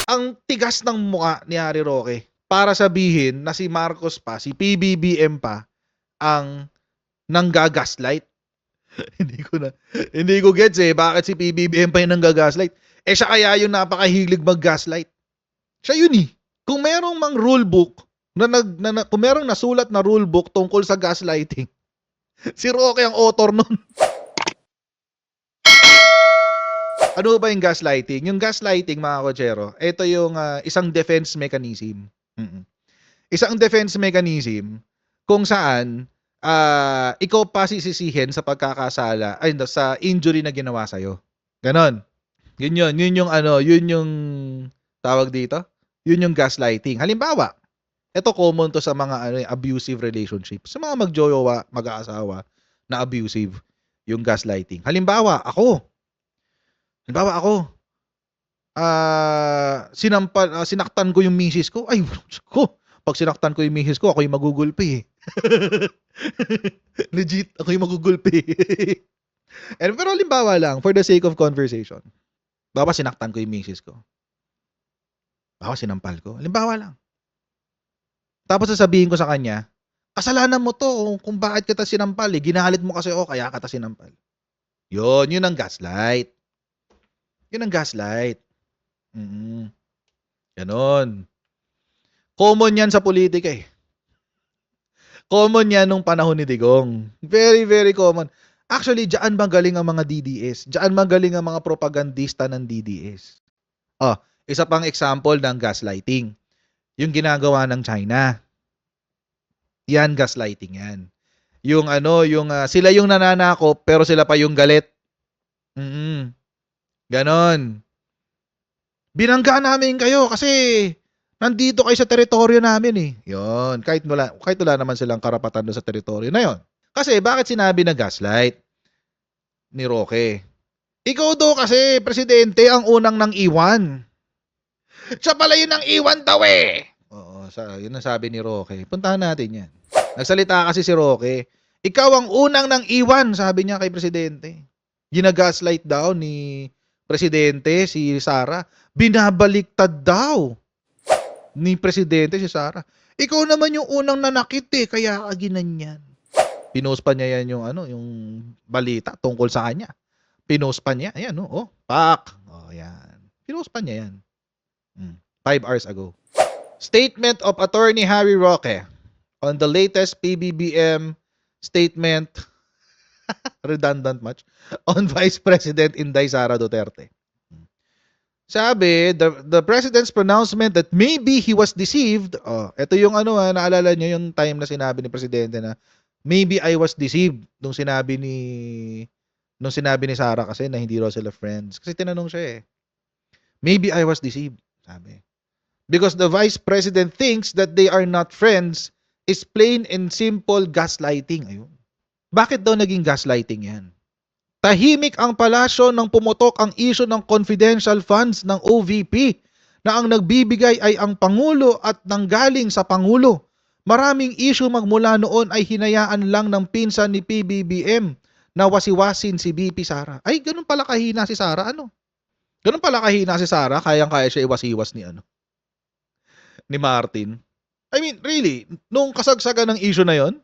Ang tigas ng mukha ni Harry Roque para sabihin na si Marcos pa, si PBBM pa ang nanggagaslight. Hindi ko gets bakit si PBBM pa yung nanggagaslight. Siya kaya yung napakahilig mag-gaslight. Siya yun eh. Kung merong mang rule book kung merong nasulat na rule book tungkol sa gaslighting, si Roque ang author nun. Ano ba yung gaslighting? Yung gaslighting, mga kotsero, ito yung isang defense mechanism. Isang defense mechanism kung saan ikaw pa sisisihin sa pagkakasala, sa injury na ginawa sa'yo. Ganon. Yun yung tawag dito. Yun yung gaslighting. Halimbawa, ito common to sa mga abusive relationships. Sa mga magjowa, mag-aasawa na abusive, yung gaslighting. Halimbawa, ako, sinaktan ko yung misis ko. Ay, pag sinaktan ko yung misis ko, ako yung magugulpi. Legit, ako yung magugulpi. Pero halimbawa lang, for the sake of conversation. Baka sinaktan ko yung misis ko. Baka sinampal ko. Halimbawa lang. Tapos sasabihin ko sa kanya, kasalanan mo to kung bakit kita sinampal. Ginalit mo kasi ako, kaya kita sinampal. Yun ang gaslight. Yun ang gaslight. Ganon. Common yan sa politika eh. Common yan nung panahon ni Digong. Very, very common. Actually, diyan magaling ang mga DDS. Diyan magaling ang mga propagandista ng DDS. Isa pang example ng gaslighting. Yung ginagawa ng China. Yan, gaslighting yan. Yung sila yung nananakop pero sila pa yung galit. Ganon. Binangga namin kayo kasi nandito kayo sa teritoryo namin eh. Yun. Kahit wala naman silang karapatan doon sa teritoryo na yon. Kasi bakit sinabi na gaslight ni Roque? Ikaw daw kasi, presidente, ang unang nang iwan. Siya pala yun ang iwan daw eh. Oo, yun ang sabi ni Roque. Puntahan natin yan. Nagsalita kasi si Roque. Ikaw ang unang nang iwan, sabi niya kay presidente. Ginagaslight daw ni presidente si Sara. Binabaliktad daw ni presidente si Sara. Ikaw naman yung unang nanakit eh, kaya ka ginanyan. Pinost pa niya yan yung balita tungkol sa kanya. Pinost pa niya. Ayan, pak. Yan. Pinost pa niya yan. 5 hours ago. Statement of Attorney Harry Roque on the latest PBBM statement, redundant much, on Vice President Inday Sara Duterte. Sabi, the president's pronouncement that maybe he was deceived. Ito yung naalala niyo yung time na sinabi ni presidente na maybe I was deceived nung sinabi ni Sara kasi na hindi raw sila friends. Kasi tinanong siya eh. Maybe I was deceived, sabi. Because the vice president thinks that they are not friends is plain and simple gaslighting. Ayun. Bakit daw naging gaslighting yan? Tahimik ang palasyo nang pumutok ang issue ng confidential funds ng OVP na ang nagbibigay ay ang Pangulo at nanggaling sa Pangulo. Maraming issue magmula noon ay hinayaan lang ng pinsan ni PBBM na wasiwasin si BP Sara. Ay, ganun pala kahina si Sara, Ganun pala kahina si Sara, kayang-kaya siya iwasiwas ni Martin. I mean, really, nung kasagsagan ng issue na yon,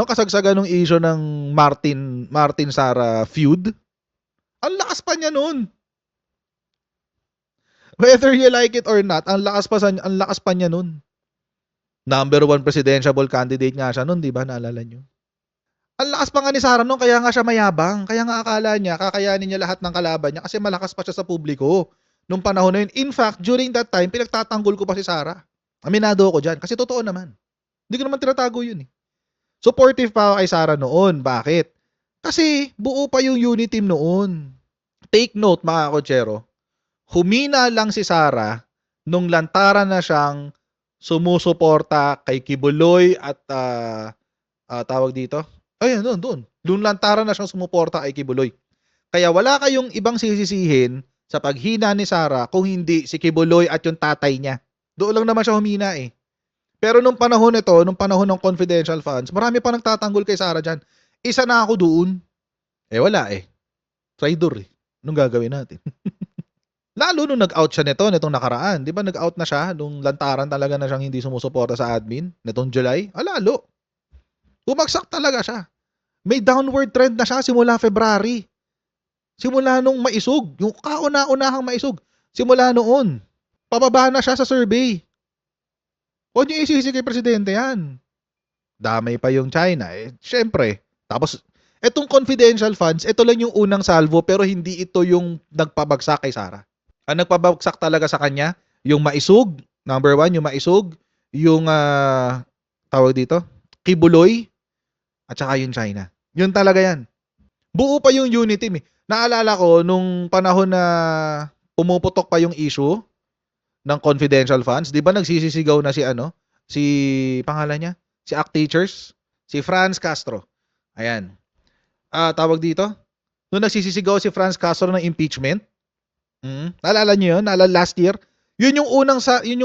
kasagsagan ng issue ng Martin Sara feud, ang lakas pa niya noon. Whether you like it or not, ang lakas pa niya noon. Number 1 presidential candidate nga siya noon, di ba? Naalala niyo? Ang lakas pa nga ni Sara noon, kaya nga siya mayabang. Kaya nga akala niya, kakayanin niya lahat ng kalaban niya kasi malakas pa siya sa publiko nung panahon na yun. In fact, during that time, pinagtatanggol ko pa si Sara. Aminado ako dyan. Kasi totoo naman. Hindi ko naman tinatago yun eh. Supportive pa ako kay Sara noon. Bakit? Kasi buo pa yung unit team noon. Take note mga kotsero, humina lang si Sara nung lantaran na siyang sumusuporta kay Kibuloy at tawag dito. Ayun, doon. Doon lantaran na siyang sumuporta kay Kibuloy. Kaya wala kayong ibang sisisihin sa paghina ni Sara kung hindi si Kibuloy at yung tatay niya. Doon lang naman siya humina eh. Pero nung panahon ng confidential funds, marami pa nagtatanggol kay Sara dyan. Isa na ako doon. Wala eh. Traidor eh. Anong gagawin natin? Lalo nung nag-out siya nitong nakaraan. 'Di ba nag-out na siya nung lantaran talaga na siyang hindi sumusuporta sa admin nitong July? Lalo. Bumagsak talaga siya. May downward trend na siya simula February. Simula nung maisog, yung kauna-unahang maisog. Simula noon. Pababa na siya sa survey. Huwag niyo isisi kay presidente yan. Damay pa yung China. Syempre. Tapos, etong confidential funds, ito lang yung unang salvo pero hindi ito yung nagpabagsak kay Sara. Ang nagpabagsak talaga sa kanya, yung maisog, number 1, yung maisog, yung tawag dito, Kibuloy, at saka yung China. Yun talaga yan. Buo pa yung unity team eh. Naalala ko nung panahon na pumuputok pa yung issue ng confidential funds, 'di ba nagsisisigaw na si pangalan niya, si ACT Teachers, si Franz Castro. Ayan. Tawag dito, nung nagsisisigaw si Franz Castro ng impeachment. Naalala niyo 'yun? Naalala last year? 'Yun yung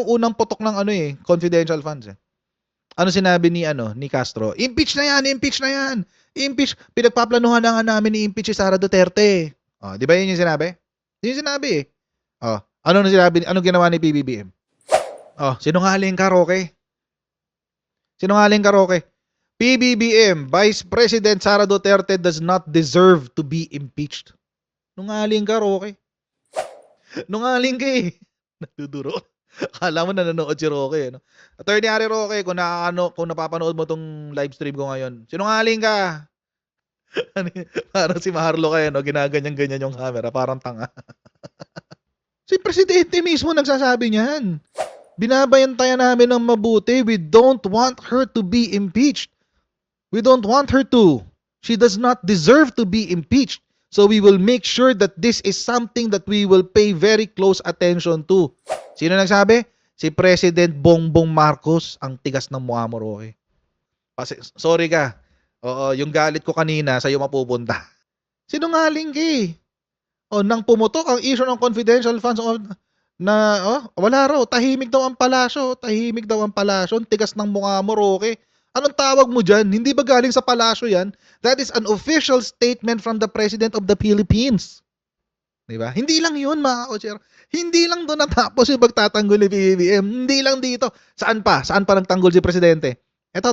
unang putok ng confidential funds eh. Ano sinabi ni Castro? Impeach na 'yan, impeach na 'yan. Impeach, pinagpaplanuhan na nga namin i-impeach si Sara Duterte. 'Di ba 'yun yung sinabi? Yun yung sinabi eh. Anong ginawa ni PBBM? Sinungaling ka, Roque. Sinungaling ka, Roque. PBBM, Vice President Sara Duterte does not deserve to be impeached. Nungaling ka, Roque. Nungaling ka eh. Nagduduro. Akala mo nanonood si Roque, no? Attorney Harry Roque, kung napapanood mo tong live stream ko ngayon, sinungaling ka. Parang si Marlo kayo, no? Ginaganyan-ganyan yung camera, parang tanga. Si Presidente mismo nagsasabi niyan. Binabantayan namin ng mabuti. We don't want her to be impeached. We don't want her to. She does not deserve to be impeached. So we will make sure that this is something that we will pay very close attention to. Sino nagsabi? Si President Bongbong Marcos. Ang tigas ng mukha mo, Roque. Sorry ka. Oo, yung galit ko kanina sa'yo mapupunta. Sinungaling ka eh. Nang pumutok ang issue ng confidential funds wala raw, tahimik daw ang palasyo. Tahimik daw ang palasyo. Ang tigas ng mukha mo, Roque. Anong tawag mo dyan? Hindi ba galing sa palasyo yan? That is an official statement from the President of the Philippines. Diba? Hindi lang yun, mga kotsero. Hindi lang doon natapos yung pagtatanggol ni PBBM. Hindi lang dito. Saan pa? Saan pa nagtanggol si Presidente? Ito.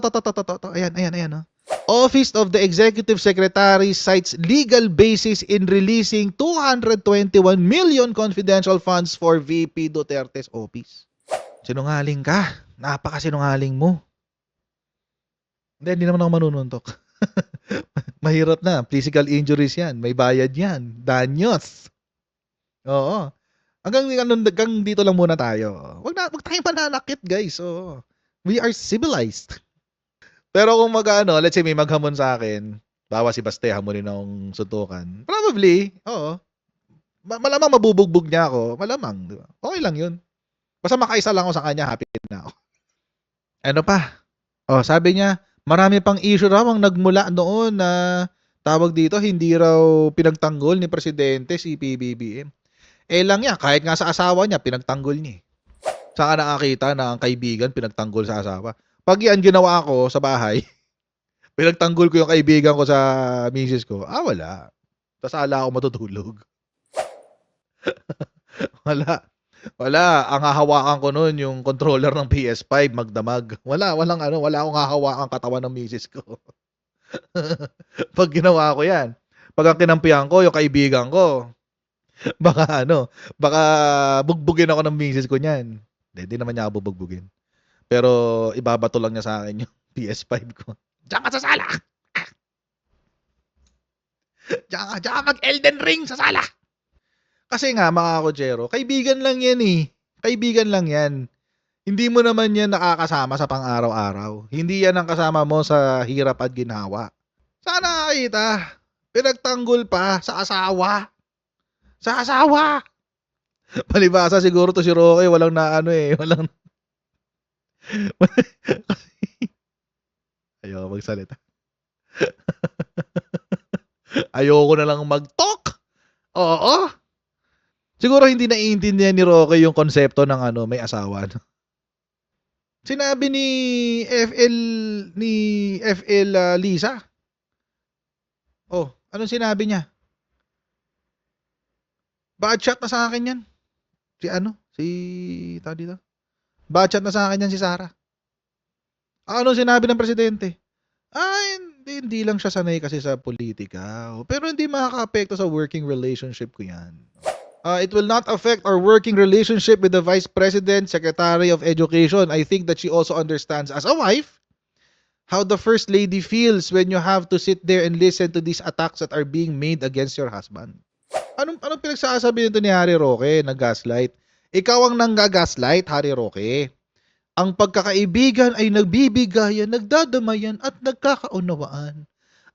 Ayan. Office of the Executive Secretary cites legal basis in releasing 221 million confidential funds for VP Duterte's office. Sinungaling ka. Napakasinungaling mo. Hindi naman ako manununtok. Mahirap na. Physical injuries yan. May bayad yan. Danyos. Oo. Hanggang dito lang muna tayo. Wag tayong pananakit, guys. Oo. We are civilized. Pero kung let's say may maghamon sa akin, bawa si Baste hamunin akong suntukan. Probably, oo. Malamang mabubugbog niya ako. Malamang, di ba? Okay lang yun. Basta makaisa lang ako sa kanya, happy na ako. Ano pa? Sabi niya, marami pang issue raw ang nagmula noon na tawag dito, hindi raw pinagtanggol ni Presidente si PBBM. Lang yan, kahit nga sa asawa niya, pinagtanggol niya. Saka nakakita na ang kaibigan pinagtanggol sa asawa. Pag yan ginawa ko sa bahay, pinagtanggol ko yung kaibigan ko sa misis ko, wala. Tapos ala ako matutulog. Wala. Ang hahawakan ko noon yung controller ng PS5, magdamag. Wala akong hahawakan katawan ng misis ko. Pag ginawa ko yan, pag ang kinampihan ko, yung kaibigan ko, baka bugbugin ako ng misis ko niyan. Hindi naman niya ako bubugbugin. Pero ibabato lang niya sa akin yung PS5 ko. Diyan ka sa sala! Diyan ka mag-Elden Ring sa sala! Kasi nga, mga kotsero, kaibigan lang yan eh. Kaibigan lang yan. Hindi mo naman yan nakakasama sa pang-araw-araw. Hindi yan ang kasama mo sa hirap at ginhawa. Sana nakakita. Pinagtanggol pa sa asawa. Sa asawa! Palibasa siguro to si Roque, walang walang ayoko magsalita. Ayoko na lang mag-talk. Oo. Siguro hindi naiintindihan ni Roque yung konsepto ng may asawa. Sinabi ni FL Lisa. Anong sinabi niya? Bad shot na sa akin yan. tawag dito, batchat na sa akin yan si Sara. Ano sinabi ng presidente? Hindi lang siya sanay kasi sa politika. Pero hindi makakaapekto sa working relationship ko yan. It will not affect our working relationship with the Vice President, Secretary of Education. I think that she also understands as a wife how the First Lady feels when you have to sit there and listen to these attacks that are being made against your husband. Anong pinagsasabi nito ni Harry Roque na gaslight? Ikaw ang nanggagaslight, Harry Roque. Ang pagkakaibigan ay nagbibigayan, nagdadamayan at nagkakaunawaan.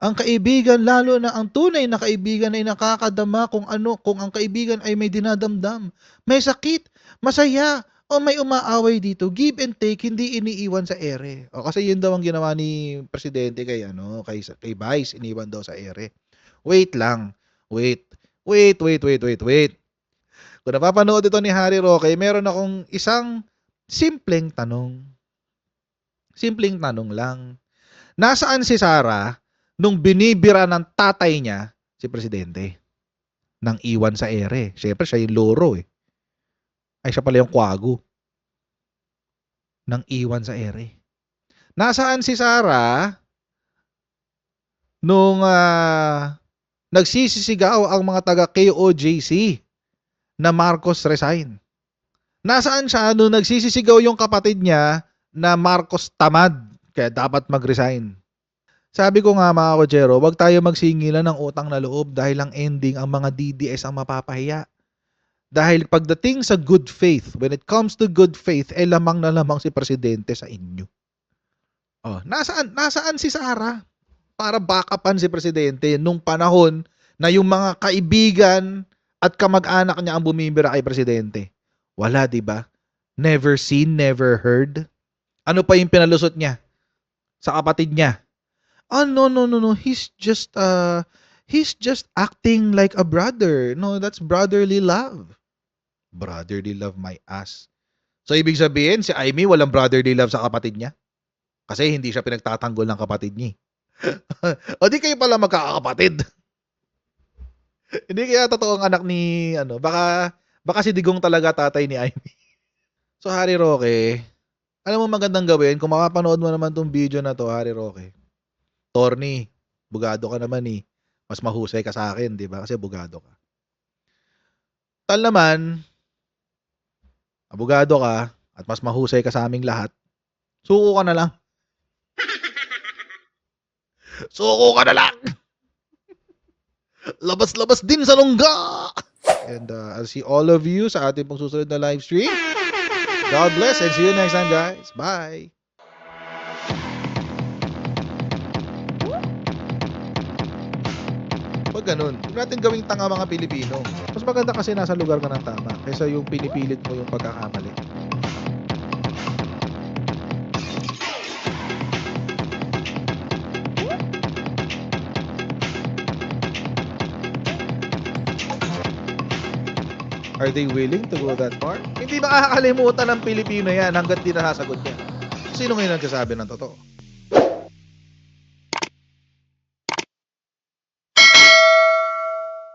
Ang kaibigan, lalo na ang tunay na kaibigan, ay nakakadama kung ang kaibigan ay may dinadamdam, may sakit, masaya, o may umaaway dito. Give and take, hindi iniiwan sa ere. Kasi yun daw ang ginawa ni presidente kay Vice, iniwan daw sa ere. Wait lang. Wait. Kung napapanood ito ni Harry Roque, meron akong isang simpleng tanong. Simpleng tanong lang. Nasaan si Sara nung binibira ng tatay niya si presidente? Nang iwan sa ere. Siyempre, siya yung loro eh. Ay, siya pala yung kwago. Nang iwan sa ere. Nasaan si Sara nung nagsisisigaw ang mga taga KOJC na Marcos resign? Nasaan siya nung nagsisisigaw yung kapatid niya na Marcos tamad, kaya dapat mag-resign? Sabi ko nga mga kotsero, wag tayo magsingilan ng utang na loob dahil ang ending ang mga DDS ang mapapahiya. Dahil pagdating sa good faith, when it comes to good faith, lamang na lamang si presidente sa inyo. Nasaan si Sara para backupan si presidente nung panahon na yung mga kaibigan at kamag-anak niya ang bumibira kay presidente? Wala, 'di ba? Never seen, never heard. Ano pa yung pinalusot niya sa kapatid niya? No. He's just acting like a brother. No, that's brotherly love. Brotherly love my ass. So ibig sabihin si Amy walang brotherly love sa kapatid niya? Kasi hindi siya pinagtatanggol ng kapatid niya. O di kayo pala magkakapatid. Hindi kaya totoong anak ni baka si Digong talaga tatay ni Amy. So Harry Roque, alam mo magandang gawin kung mapapanood mo naman tong video na to, Harry Roque. Torny, bugado ka naman eh. Mas mahusay ka sa akin, di ba? Kasi bugado ka. Tal naman, abogado ka at mas mahusay ka sa aming lahat. Suko ka na lang. Suko ka na lang! Labas-labas din sa lungga! And I'll see all of you sa ating pong susunod na live stream. God bless and see you next time, guys. Bye! Pag ganun, huwag natin gawing tanga mga Pilipino. Mas maganda kasi nasa lugar ka ng tama kaysa yung pinipilit mo yung pagkakamali. Are they willing to go that far? Hindi makakalimutan ng Pilipino yan hanggat di nasasagot niya. Sino ngayon nagsasabi ng totoo?